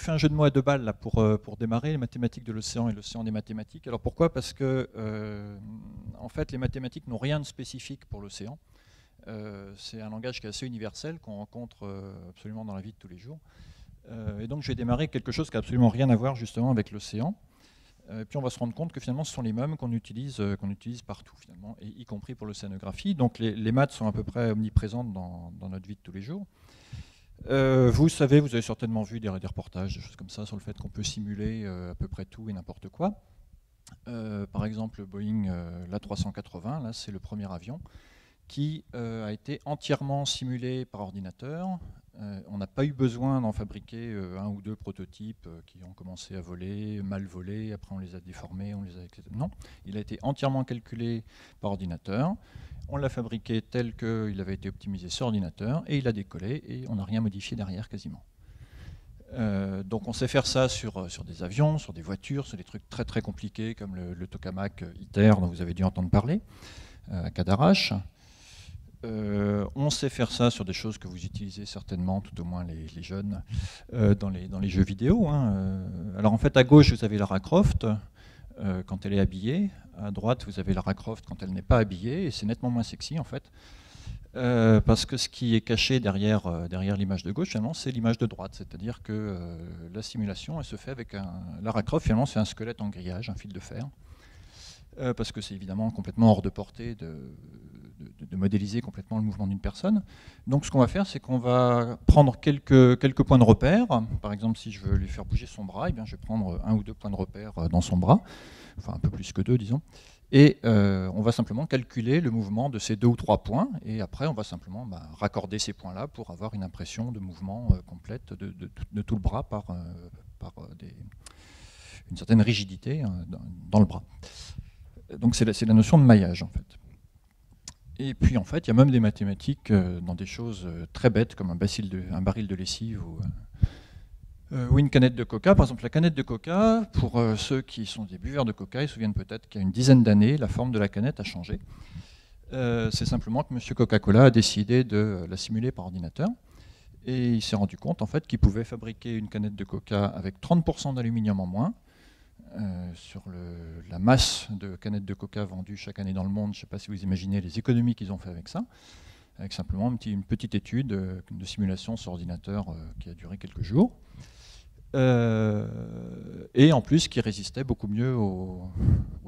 fait un jeu de mots à deux balles là, pour démarrer, les mathématiques de l'océan et l'océan des mathématiques. Alors pourquoi? Parce que en fait, les mathématiques n'ont rien de spécifique pour l'océan. C'est un langage qui est assez universel, qu'on rencontre absolument dans la vie de tous les jours. Et donc je vais démarrer quelque chose qui n'a absolument rien à voir justement avec l'océan. Puis on va se rendre compte que finalement ce sont les mêmes qu'on utilise partout finalement, y compris pour l'océanographie. Donc les maths sont à peu près omniprésentes dans notre vie de tous les jours. Vous savez, vous avez certainement vu des reportages, des choses comme ça, sur le fait qu'on peut simuler à peu près tout et n'importe quoi. Par exemple, le Boeing l'A380, là c'est le premier avion qui a été entièrement simulé par ordinateur. On n'a pas eu besoin d'en fabriquer un ou deux prototypes qui ont commencé à voler, mal volés, après on les a déformés, Non, il a été entièrement calculé par ordinateur. On l'a fabriqué tel qu'il avait été optimisé sur ordinateur et il a décollé et on n'a rien modifié derrière quasiment. Donc on sait faire ça sur des avions, sur des voitures, sur des trucs très très compliqués comme le tokamak ITER dont vous avez dû entendre parler à Cadarache. On sait faire ça sur des choses que vous utilisez certainement, tout au moins les jeunes, dans les jeux vidéo. Alors en fait à gauche vous avez Lara Croft quand elle est habillée, à droite vous avez Lara Croft quand elle n'est pas habillée, et c'est nettement moins sexy en fait. Parce que ce qui est caché derrière l'image de gauche, finalement, c'est l'image de droite. C'est-à-dire que la simulation, elle se fait avec Lara Croft, finalement, c'est un squelette en grillage, un fil de fer. Parce que c'est évidemment complètement hors de portée de modéliser complètement le mouvement d'une personne. Donc ce qu'on va faire, c'est qu'on va prendre quelques points de repère. Par exemple, si je veux lui faire bouger son bras, eh bien, je vais prendre un ou deux points de repère dans son bras, enfin un peu plus que deux, disons. Et on va simplement calculer le mouvement de ces deux ou trois points, et après on va simplement raccorder ces points-là pour avoir une impression de mouvement complète de tout le bras par une certaine rigidité dans le bras. Donc c'est la notion de maillage en fait. Et puis en fait, il y a même des mathématiques dans des choses très bêtes comme un baril de lessive ou une canette de coca. Par exemple, la canette de coca, pour ceux qui sont des buveurs de coca, ils se souviennent peut-être qu'il y a une dizaine d'années, la forme de la canette a changé. C'est simplement que M. Coca-Cola a décidé de la simuler par ordinateur. Et il s'est rendu compte en fait qu'il pouvait fabriquer une canette de coca avec 30% d'aluminium en moins. Sur la masse de canettes de coca vendues chaque année dans le monde, je ne sais pas si vous imaginez les économies qu'ils ont fait avec ça, avec simplement une petite étude de simulation sur ordinateur qui a duré quelques jours, et en plus qui résistait beaucoup mieux au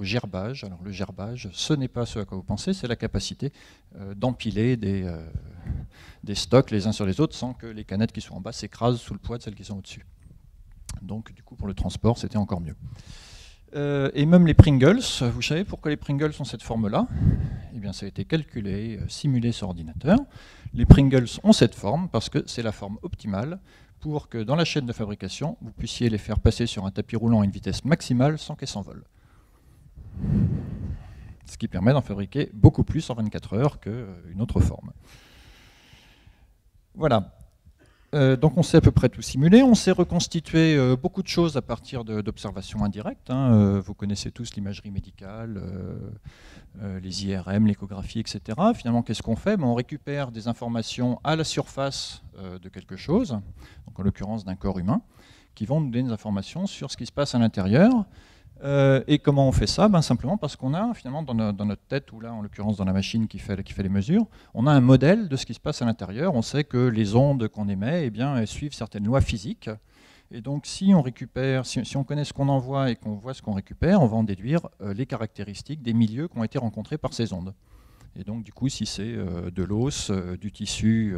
gerbage. Alors le gerbage, ce n'est pas ce à quoi vous pensez, c'est la capacité d'empiler des stocks les uns sur les autres sans que les canettes qui sont en bas s'écrasent sous le poids de celles qui sont au-dessus. Donc du coup pour le transport c'était encore mieux. Et même les Pringles, vous savez pourquoi les Pringles ont cette forme-là? Eh bien ça a été calculé, simulé sur ordinateur. Les Pringles ont cette forme parce que c'est la forme optimale pour que dans la chaîne de fabrication, vous puissiez les faire passer sur un tapis roulant à une vitesse maximale sans qu'elles s'envolent. Ce qui permet d'en fabriquer beaucoup plus en 24 heures qu'une autre forme. Voilà. Donc on sait à peu près tout simuler, on sait reconstituer beaucoup de choses à partir d'observations indirectes. Vous connaissez tous l'imagerie médicale, les IRM, l'échographie, etc. Finalement, qu'est-ce qu'on fait? On récupère des informations à la surface de quelque chose, donc en l'occurrence d'un corps humain, qui vont nous donner des informations sur ce qui se passe à l'intérieur. Et comment on fait ça? Simplement parce qu'on a finalement dans notre tête, ou là en l'occurrence dans la machine qui fait les mesures, on a un modèle de ce qui se passe à l'intérieur. On sait que les ondes qu'on émet, eh bien, elles suivent certaines lois physiques. Et donc si on récupère, si on connaît ce qu'on envoie et qu'on voit ce qu'on récupère, on va en déduire les caractéristiques des milieux qui ont été rencontrés par ces ondes. Et donc du coup, si c'est de l'os, du tissu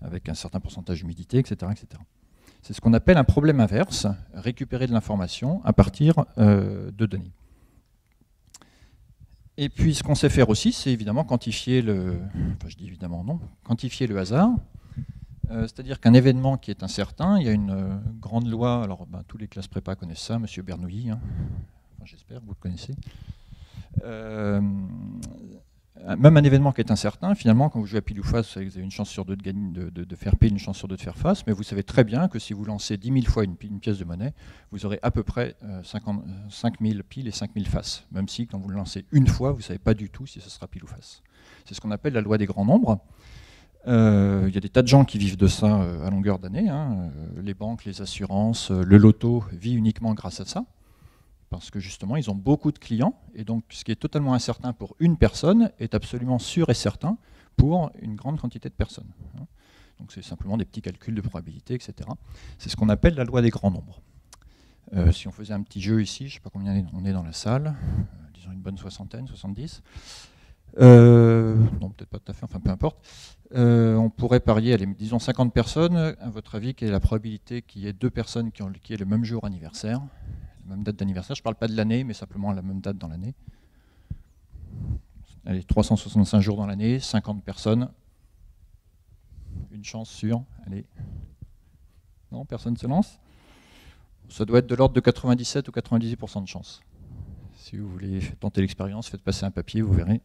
avec un certain pourcentage d'humidité, etc., etc. C'est ce qu'on appelle un problème inverse, récupérer de l'information à partir de données. Et puis ce qu'on sait faire aussi, c'est évidemment quantifier quantifier le hasard. C'est-à-dire qu'un événement qui est incertain, il y a une grande loi, alors tous les classes prépa connaissent ça, M. Bernoulli, j'espère que vous le connaissez. Même un événement qui est incertain, finalement, quand vous jouez à pile ou face, vous avez une chance sur deux de faire pile, une chance sur deux de faire face, mais vous savez très bien que si vous lancez 10 000 fois une pièce de monnaie, vous aurez à peu près 5 000 piles et 5 000 faces, même si quand vous le lancez une fois, vous ne savez pas du tout si ce sera pile ou face. C'est ce qu'on appelle la loi des grands nombres. Il y a des tas de gens qui vivent de ça à longueur d'année. Les banques, les assurances, le loto vit uniquement grâce à ça. Parce que justement, ils ont beaucoup de clients. Et donc, ce qui est totalement incertain pour une personne est absolument sûr et certain pour une grande quantité de personnes. Donc, c'est simplement des petits calculs de probabilité, etc. C'est ce qu'on appelle la loi des grands nombres. Si on faisait un petit jeu ici, je ne sais pas combien on est dans la salle, disons une bonne soixantaine, 70. Non, peut-être pas tout à fait, enfin peu importe. On pourrait parier, allez, disons 50 personnes. À votre avis, quelle est la probabilité qu'il y ait deux personnes qui aient le même jour anniversaire, la même date d'anniversaire? Je ne parle pas de l'année, mais simplement la même date dans l'année. Allez, 365 jours dans l'année, 50 personnes. Une chance sur... Allez. Non, personne ne se lance? Ça doit être de l'ordre de 97 ou 98% de chance. Si vous voulez tenter l'expérience, faites passer un papier, vous verrez.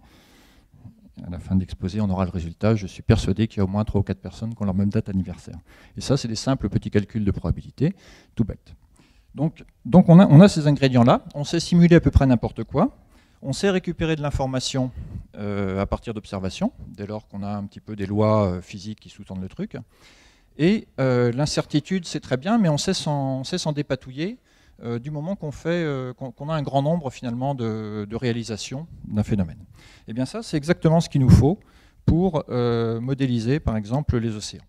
À la fin de l'exposé, on aura le résultat. Je suis persuadé qu'il y a au moins 3 ou 4 personnes qui ont leur même date anniversaire. Et ça, c'est des simples petits calculs de probabilité, tout bête. Donc on a ces ingrédients-là. On sait simuler à peu près n'importe quoi. On sait récupérer de l'information à partir d'observations, dès lors qu'on a un petit peu des lois physiques qui sous-tendent le truc. Et l'incertitude, c'est très bien, mais on sait s'en dépatouiller du moment qu'on a un grand nombre finalement de réalisations d'un phénomène. Et bien ça, c'est exactement ce qu'il nous faut pour modéliser par exemple les océans.